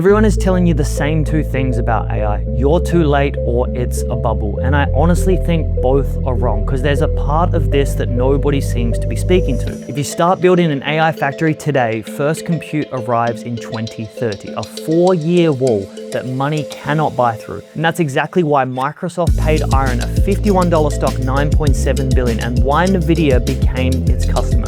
Everyone is telling you the same two things about AI. You're too late or it's a bubble. And I honestly think both are wrong because there's a part of this that nobody seems to be speaking to. If you start building an AI factory today, first compute arrives in 2030, a 4-year wall that money cannot buy through. And that's exactly why Microsoft paid IREN a $51 stock, $9.7 billion, and why NVIDIA became its customer.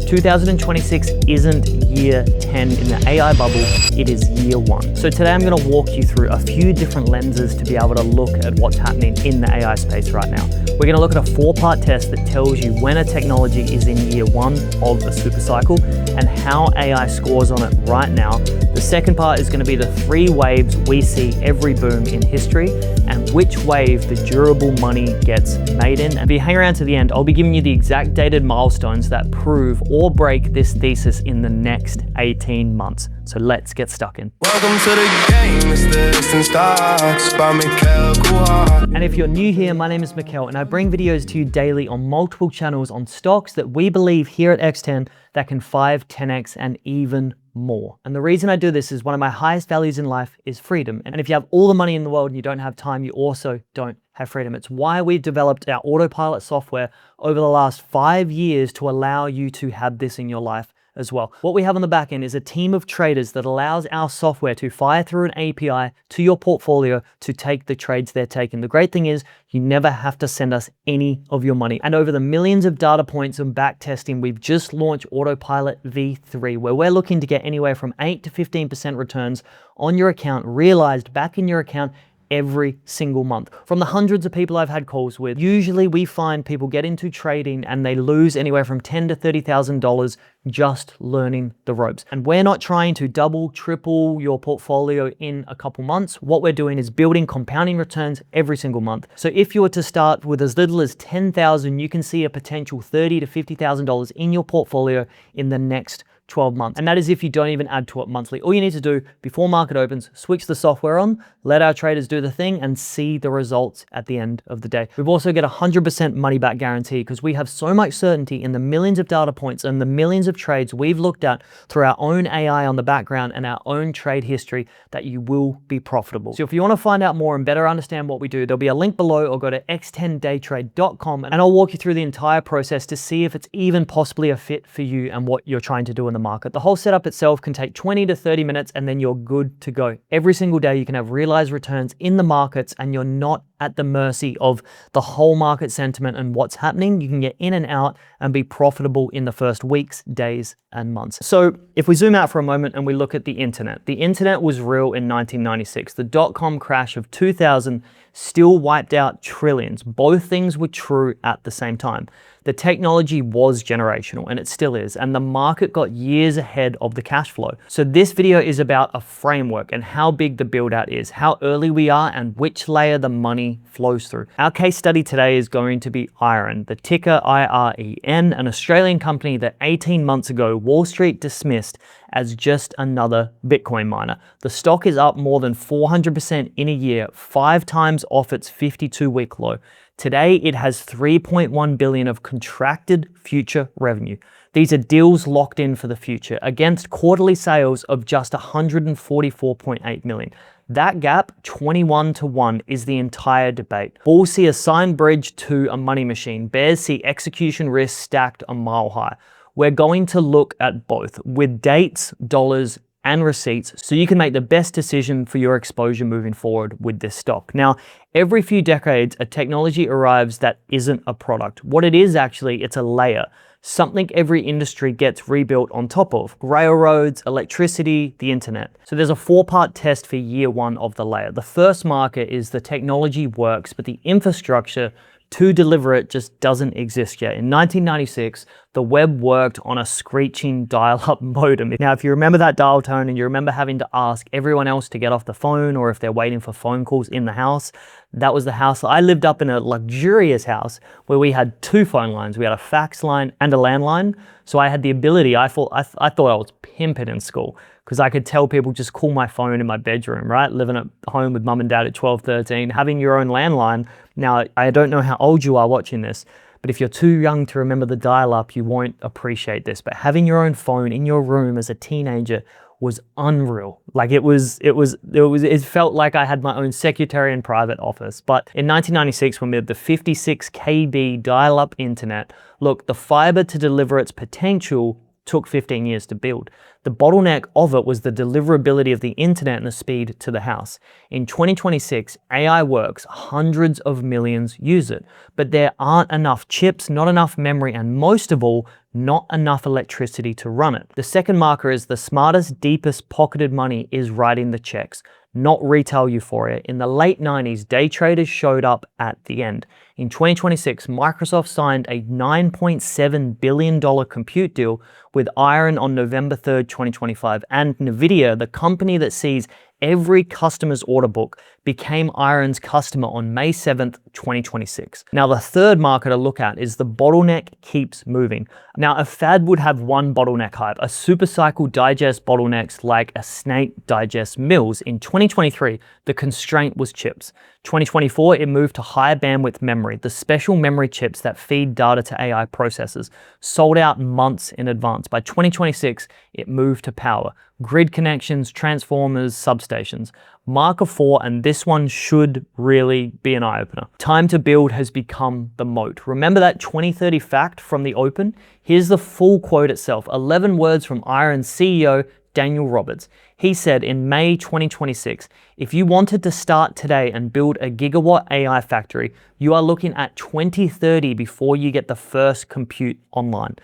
2026 isn't year 10 in the AI bubble, it is year 1. So today I'm gonna walk you through a few different lenses to be able to look at what's happening in the AI space right now. We're gonna look at a 4-part test that tells you when a technology is in year 1 of a super cycle and how AI scores on it right now. The second part is gonna be the 3 waves we see every boom in history and which wave the durable money gets made in. And if you hang around to the end, I'll be giving you the exact dated milestones that prove or break this thesis in the next 18 months. So let's get stuck in. Welcome to the game, it's this and stocks by Mikhail Kuhar. And if you're new here, my name is Mikhail and I bring videos to you daily on multiple channels on stocks that we believe here at X10 that can 5, 10x and even more. And the reason I do this is one of my highest values in life is freedom. And if you have all the money in the world and you don't have time, you also don't have freedom. It's why we've developed our AutoPilot software over the last 5 years to allow you to have this in your life as well. What we have on the back end is a team of traders that allows our software to fire through an API to your portfolio to take the trades they're taking. The great thing is you never have to send us any of your money. And over the millions of data points and back testing, we've just launched AutoPilot V3, where we're looking to get anywhere from 8 to 15% returns on your account realized back in your account every single month. From the hundreds of people I've had calls with, usually we find people get into trading and they lose anywhere from $10,000 to $30,000 just learning the ropes. And we're not trying to double, triple your portfolio in a couple months. What we're doing is building compounding returns every single month. So if you were to start with as little as 10,000, you can see a potential $30,000 to $50,000 in your portfolio in the next 12 months. And that is if you don't even add to it monthly. All you need to do before market opens, switch the software on, let our traders do the thing and see the results at the end of the day. We've also got a 100% money back guarantee because we have so much certainty in the millions of data points and the millions of trades we've looked at through our own AI on the background and our own trade history that you will be profitable. So if you want to find out more and better understand what we do, there'll be a link below or go to x10daytrade.com and I'll walk you through the entire process to see if it's even possibly a fit for you and what you're trying to do in the market. The whole setup itself can take 20 to 30 minutes and then you're good to go. Every single day you can have realized returns in the markets and you're not at the mercy of the whole market sentiment and what's happening. You can get in and out and be profitable in the first weeks, days, and months. So if we zoom out for a moment and we look at the internet was real in 1996. The dot-com crash of 2000 still wiped out trillions. Both things were true at the same time. The technology was generational and it still is, and the market got years ahead of the cash flow. So this video is about a framework and how big the build out is, how early we are, and which layer the money flows through. Our case study today is going to be IREN, the ticker IREN, an Australian company that 18 months ago Wall Street dismissed as just another Bitcoin miner. The stock is up more than 400% in a year, 5 times off its 52-week low. Today, it has 3.1 billion of contracted future revenue. These are deals locked in for the future against quarterly sales of just 144.8 million. That gap, 21 to 1, is the entire debate. Bulls see a signed bridge to a money machine. Bears see execution risk stacked a mile high. We're going to look at both with dates, dollars, and receipts so you can make the best decision for your exposure moving forward with this stock. Now, every few decades, a technology arrives that isn't a product. What it is actually, it's a layer. Something every industry gets rebuilt on top of. Railroads, electricity, the internet. So there's a 4-part test for year 1 of the layer. The first marker is the technology works, but the infrastructure to deliver it just doesn't exist yet. In 1996, the web worked on a screeching dial-up modem. Now, if you remember that dial tone and you remember having to ask everyone else to get off the phone or if they're waiting for phone calls in the house, that was the house. I lived up in a luxurious house where we had 2 phone lines. We had a fax line and a landline. So I had the ability, I thought I was pimping in school because I could tell people just call my phone in my bedroom, right? Living at home with mum and dad at 12, 13, having your own landline. Now, I don't know how old you are watching this, but if you're too young to remember the dial-up, you won't appreciate this. But having your own phone in your room as a teenager was unreal. Like it felt like I had my own secretary and private office. But in 1996, when we had the 56 KB dial-up internet, look, the fiber to deliver its potential took 15 years to build. The bottleneck of it was the deliverability of the internet and the speed to the house. In 2026, AI works, hundreds of millions use it, but there aren't enough chips, not enough memory, and most of all, not enough electricity to run it. The second marker is the smartest, deepest pocketed money is writing the checks, not retail euphoria. In the late 90s, day traders showed up at the end. In 2026, Microsoft signed a $9.7 billion compute deal with IREN on November 3rd, 2025, and NVIDIA, the company that sees every customer's order book, became IREN's customer on May 7th, 2026. Now, the third marker to look at is the bottleneck keeps moving. Now, a fad would have one bottleneck hype. A supercycle digests bottlenecks like a snake digests mills. In 2023, the constraint was chips. 2024, it moved to higher bandwidth memory, the special memory chips that feed data to AI processors, sold out months in advance. By 2026, it moved to power, grid connections, transformers, substations. Marker 4, and this one should really be an eye-opener. Time to build has become the moat. Remember that 2030 fact from the open? Here's the full quote itself, 11 words from IREN's CEO, Daniel Roberts. He said in May 2026, if you wanted to start today and build a gigawatt AI factory, you are looking at 2030 before you get the first compute online.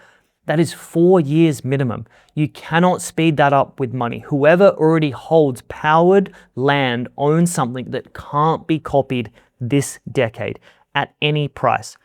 That is 4 years minimum. You cannot speed that up with money. Whoever already holds powered land owns something that can't be copied this decade at any price.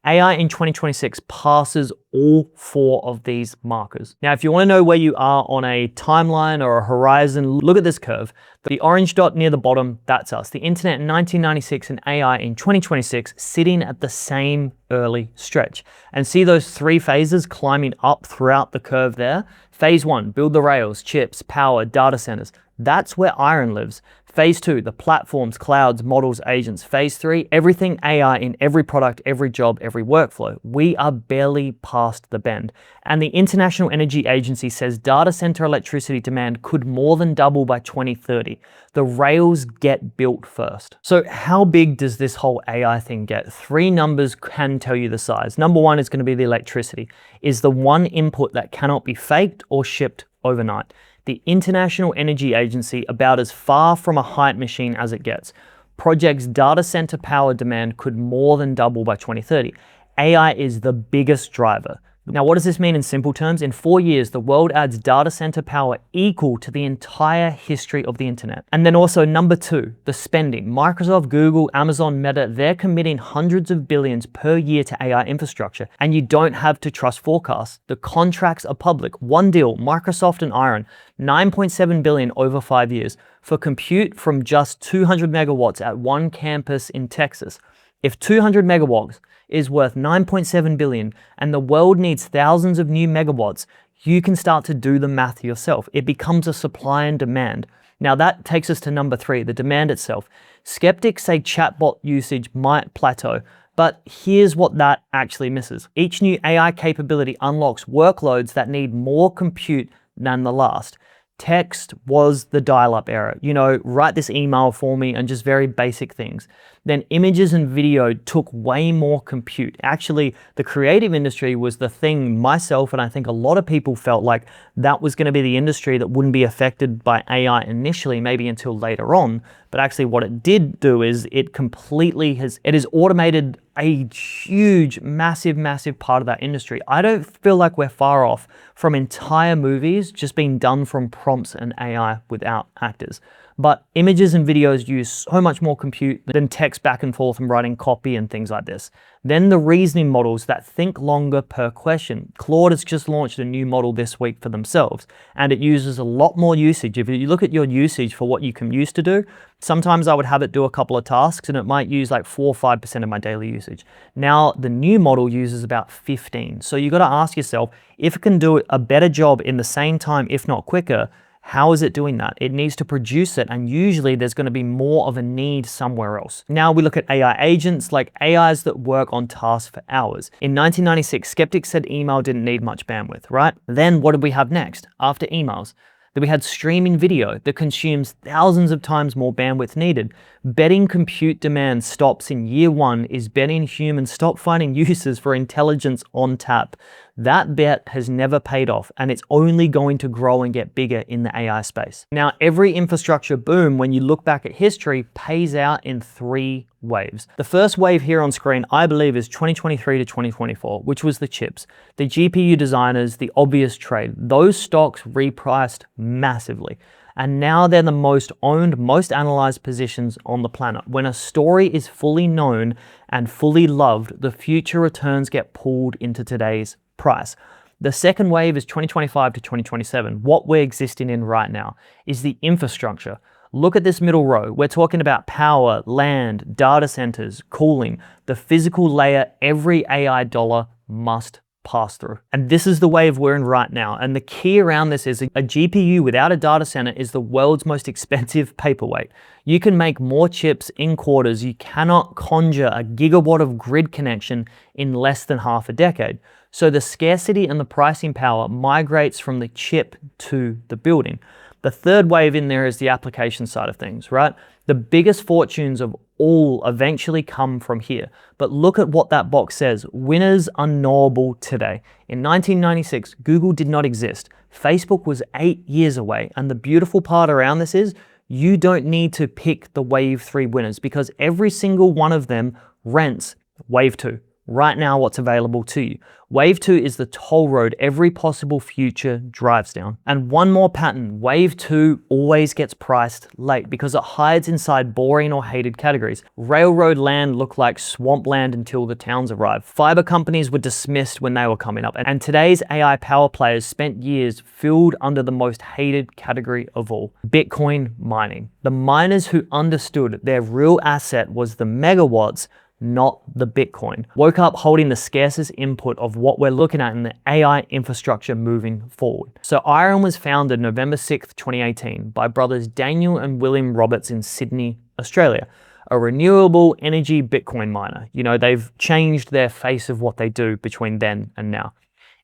AI in 2026 passes all 4 of these markers. Now, if you want to know where you are on a timeline or a horizon, look at this curve. The orange dot near the bottom, that's us. The internet in 1996 and AI in 2026 sitting at the same early stretch. And see those 3 phases climbing up throughout the curve there? Phase 1, build the rails, chips, power, data centers. That's where IREN lives. Phase 2, the platforms, clouds, models, agents. Phase 3, everything AI in every product, every job, every workflow. We are barely past the bend. And the International Energy Agency says data center electricity demand could more than double by 2030. The rails get built first. So how big does this whole AI thing get? 3 numbers can tell you the size. Number 1 is going to be the electricity. Is the one input that cannot be faked or shipped overnight. The International Energy Agency, about as far from a hype machine as it gets, projects data center power demand could more than double by 2030. AI is the biggest driver. Now, what does this mean in simple terms? In 4 years, the world adds data center power equal to the entire history of the internet. And then also number 2, the spending. Microsoft, Google, Amazon, Meta, they're committing hundreds of billions per year to AI infrastructure. And you don't have to trust forecasts. The contracts are public. One deal, Microsoft and IREN, $9.7 billion over 5 years for compute from just 200 megawatts at one campus in Texas. If 200 megawatts is worth 9.7 billion and the world needs thousands of new megawatts, you can start to do the math yourself. It becomes a supply and demand. Now that takes us to number 3, the demand itself. Skeptics say chatbot usage might plateau, but here's what that actually misses. Each new AI capability unlocks workloads that need more compute than the last. Text was the dial-up era. You know, write this email for me and just very basic things. Then images and video took way more compute. Actually, the creative industry was the thing myself, and I think a lot of people felt like that was going to be the industry that wouldn't be affected by AI initially, maybe until later on. But actually what it did do is it has automated a huge, massive part of that industry. I don't feel like we're far off from entire movies just being done from prompts and AI without actors. But images and videos use so much more compute than text back and forth and writing copy and things like this. Then the reasoning models that think longer per question. Claude has just launched a new model this week for themselves, and it uses a lot more usage. If you look at your usage for what you can use to do, sometimes I would have it do a couple of tasks and it might use like 4 or 5% of my daily usage. Now the new model uses about 15. So you got to ask yourself, if it can do a better job in the same time, if not quicker, how is it doing that? It needs to produce it, and usually there's going to be more of a need somewhere else. Now we look at AI agents, like AIs that work on tasks for hours. In 1996, skeptics said email didn't need much bandwidth, right? Then what did we have next? After emails, That we had streaming video that consumes thousands of times more bandwidth needed. Betting compute demand stops in year one is betting humans stop finding uses for intelligence on tap. That bet has never paid off, and it's only going to grow and get bigger in the AI space. Now, every infrastructure boom, when you look back at history, pays out in 3 waves. The first wave here on screen, I believe, is 2023 to 2024, which was the chips. The GPU designers, the obvious trade. Those stocks repriced massively. And now they're the most owned, most analyzed positions on the planet. When a story is fully known and fully loved, the future returns get pulled into today's price. The second wave is 2025 to 2027. What we're existing in right now is the infrastructure. Look at this middle row. We're talking about power, land, data centers, cooling, the physical layer every AI dollar must pass through. And this is the wave we're in right now. And the key around this is a GPU without a data center is the world's most expensive paperweight. You can make more chips in quarters. You cannot conjure a gigawatt of grid connection in less than half a decade. So the scarcity and the pricing power migrates from the chip to the building. The third wave in there is the application side of things, right? The biggest fortunes of all eventually come from here. But look at what that box says. Winners are knowable today. In 1996, Google did not exist. Facebook was 8 years away. And the beautiful part around this is you don't need to pick the wave 3 winners because every single one of them rents wave 2. Right now, what's available to you. Wave 2 is the toll road every possible future drives down. And one more pattern, wave 2 always gets priced late because it hides inside boring or hated categories. Railroad land looked like swampland until the towns arrived. Fiber companies were dismissed when they were coming up. And today's AI power players spent years filled under the most hated category of all, Bitcoin mining. The miners who understood their real asset was the megawatts, not the Bitcoin, woke up holding the scarcest input of what we're looking at in the AI infrastructure moving forward. So IREN was founded November 6th, 2018 by brothers Daniel and William Roberts in Sydney, Australia, a renewable energy Bitcoin miner. You know, they've changed their face of what they do between then and now.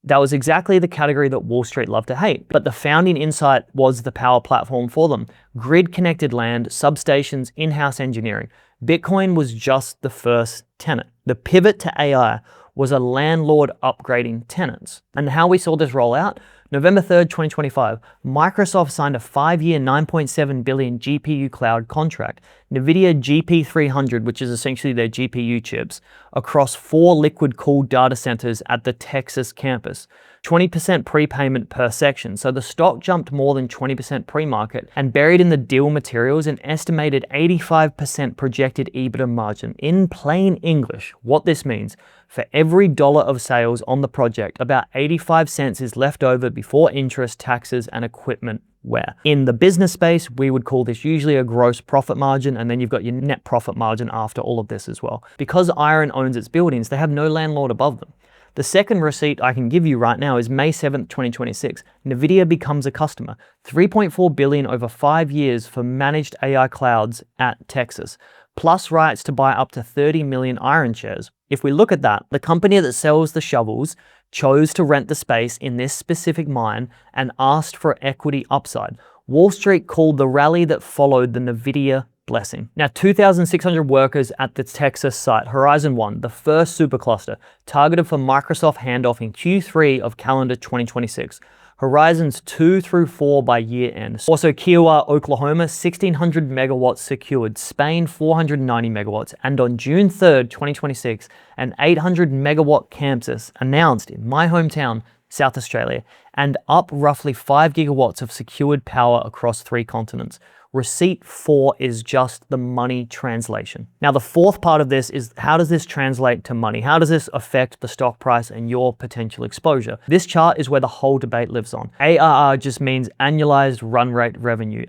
That was exactly the category that Wall Street loved to hate, but the founding insight was the power platform for them. Grid-connected land, substations, in-house engineering. Bitcoin was just the first tenet. The pivot to AI was a landlord upgrading tenants. And how we saw this roll out? November 3rd, 2025, Microsoft signed a 5-year $9.7 billion GPU cloud contract, NVIDIA GP300, which is essentially their GPU chips, across 4 liquid-cooled data centers at the Texas campus. 20% prepayment per section, so the stock jumped more than 20% pre-market, and buried in the deal materials an estimated 85% projected EBITDA margin. In plain English, what this means, for every dollar of sales on the project, about 85 cents is left over before interest, taxes, and equipment wear. In the business space, we would call this usually a gross profit margin, and then you've got your net profit margin after all of this as well. Because IREN owns its buildings, they have no landlord above them. The second receipt I can give you right now is May 7th, 2026. NVIDIA becomes a customer. $3.4 billion over 5 years for managed AI clouds at Texas, plus rights to buy up to 30 million IREN shares. If we look at that, the company that sells the shovels chose to rent the space in this specific mine and asked for equity upside. Wall Street called the rally that followed the NVIDIA blessing. Now, 2,600 workers at the Texas site, Horizon 1, the first supercluster, targeted for Microsoft handoff in Q3 of calendar 2026. Horizons 2 through 4 by year end. Also, Kiowa, Oklahoma, 1,600 megawatts secured. Spain, 490 megawatts. And on June 3rd, 2026, an 800 megawatt campus announced in my hometown, South Australia, and up roughly 5 gigawatts of secured power across 3 continents. Receipt 4 is just the money translation. Now, the fourth part of this is how does this translate to money? How does this affect the stock price and your potential exposure? This chart is where the whole debate lives on. ARR just means annualized run rate revenue.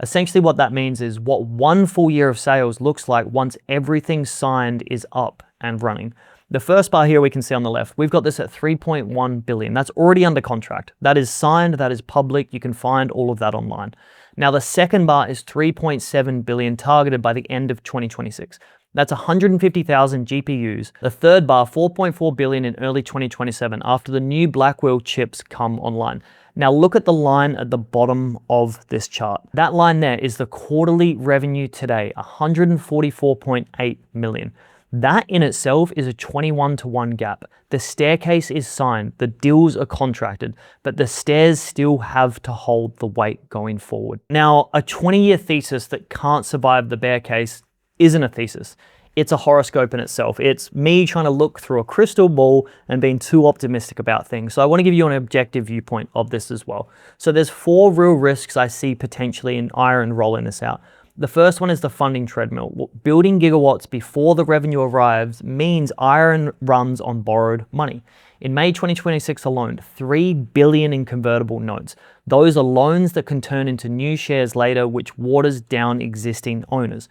Essentially what that means is what 1 full year of sales looks like once everything signed is up and running. The first bar here we can see on the left, we've got this at 3.1 billion. That's already under contract. That is signed, that is public. You can find all of that online. Now the second bar is 3.7 billion targeted by the end of 2026. That's 150,000 GPUs. The third bar, 4.4 billion in early 2027 after the new Blackwell chips come online. Now look at the line at the bottom of this chart. That line there is the quarterly revenue today, 144.8 million. That in itself is a 21-to-1 gap. The staircase is signed, the deals are contracted, but the stairs still have to hold the weight going forward. Now, a 20-year thesis that can't survive the bear case isn't a thesis. It's a horoscope in itself. It's me trying to look through a crystal ball and being too optimistic about things. So I want to give you an objective viewpoint of this as well. So there's 4 real risks I see potentially in IREN rolling this out. The first one is the funding treadmill. Building gigawatts before the revenue arrives means IREN runs on borrowed money. In May 2026 alone, 3 billion in convertible notes. Those are loans that can turn into new shares later, which waters down existing owners.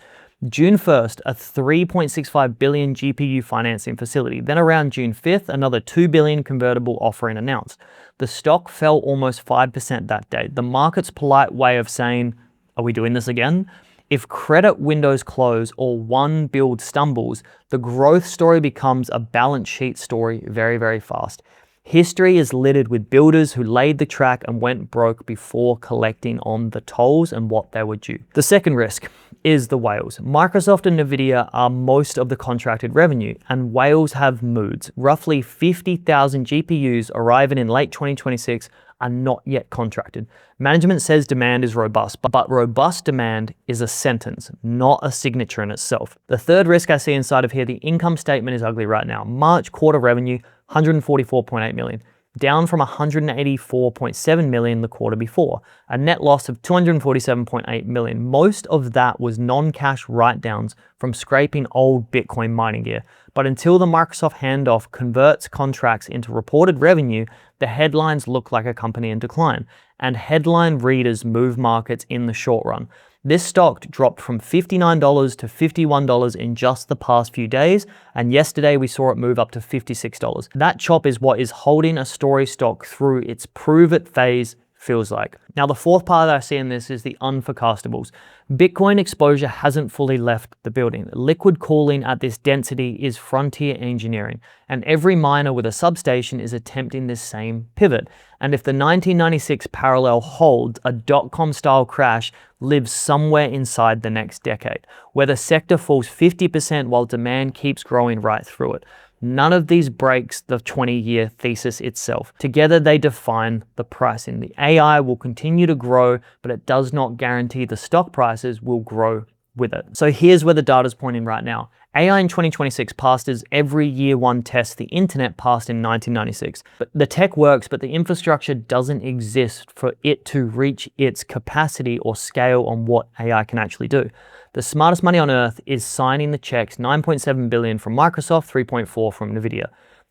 June 1st, a 3.65 billion GPU financing facility. Then around June 5th, another 2 billion convertible offering announced. The stock fell almost 5% that day. The market's polite way of saying, are we doing this again? If credit windows close or one build stumbles, the growth story becomes a balance sheet story very, very fast. History is littered with builders who laid the track and went broke before collecting on the tolls and what they were due. The second risk is the whales. Microsoft and NVIDIA are most of the contracted revenue, and whales have moods. Roughly 50,000 GPUs arriving in late 2026 are not yet contracted. Management says demand is robust, but robust demand is a sentence, not a signature in itself. The third risk I see inside of here, the income statement is ugly right now. March quarter revenue, 144.8 million, down from 184.7 million the quarter before, a net loss of 247.8 million. Most of that was non-cash write-downs from scraping old Bitcoin mining gear. But until the Microsoft handoff converts contracts into reported revenue, the headlines look like a company in decline, and headline readers move markets in the short run. This stock dropped from $59 to $51 in just the past few days, and yesterday we saw it move up to $56. That chop is what is holding a story stock through its prove it phase, feels like. Now the fourth part that I see in this is the unforecastables. Bitcoin exposure hasn't fully left the building. Liquid cooling at this density is frontier engineering, and every miner with a substation is attempting this same pivot. And if the 1996 parallel holds, a dot-com style crash lives somewhere inside the next decade, where the sector falls 50% while demand keeps growing right through it. None of these breaks the 20-year thesis itself. Together they define the pricing. The AI will continue to grow, but it does not guarantee the stock prices will grow with it. So here's where the data's pointing right now. AI in 2026 passed as every year one test the internet passed in 1996. But the tech works, but the infrastructure doesn't exist for it to reach its capacity or scale on what AI can actually do. The smartest money on earth is signing the checks, 9.7 billion from Microsoft, 3.4 from NVIDIA.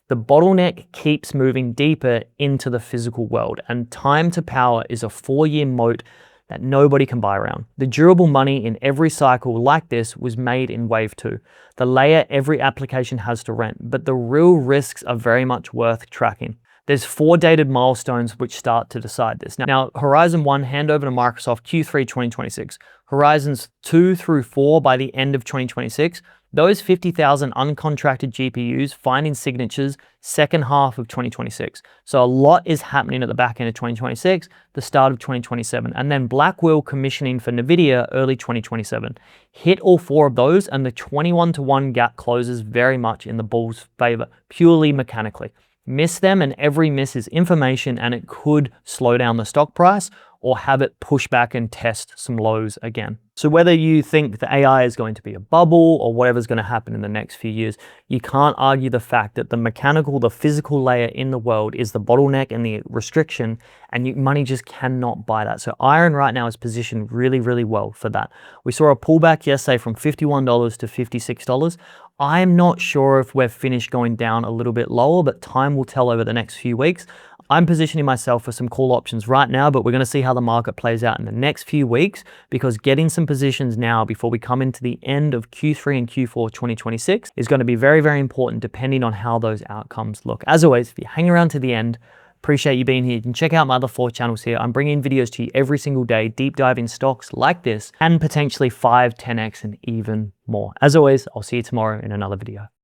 The bottleneck keeps moving deeper into the physical world, and time to power is a 4-year moat that nobody can buy around. The durable money in every cycle like this was made in wave 2, the layer every application has to rent, but the real risks are very much worth tracking. There's 4 dated milestones which start to decide this. Now, Horizon 1 handover to Microsoft Q3 2026. Horizons 2 through 4 by the end of 2026. Those 50,000 uncontracted GPUs finding signatures second half of 2026. So a lot is happening at the back end of 2026, the start of 2027, and then Blackwell commissioning for NVIDIA early 2027. Hit all 4 of those and the 21-to-1 gap closes very much in the bull's favor, purely mechanically. Miss them and every miss is information, and it could slow down the stock price or have it push back and test some lows again. So whether you think the AI is going to be a bubble or whatever's going to happen in the next few years, you can't argue the fact that the mechanical, the physical layer in the world is the bottleneck and the restriction, and money just cannot buy that. So IREN right now is positioned really, really well for that. We saw a pullback yesterday from $51 to $56. I'm not sure if we're finished going down a little bit lower, but time will tell over the next few weeks. I'm positioning myself for some call options right now, but we're going to see how the market plays out in the next few weeks, because getting some positions now before we come into the end of Q3 and Q4 2026 is going to be very, very important depending on how those outcomes look. As always, if you hang around to the end, Appreciate you being here. You can check out my other 4 channels here. I'm bringing videos to you every single day, deep diving stocks like this, and potentially 5, 10x, and even more. As always, I'll see you tomorrow in another video.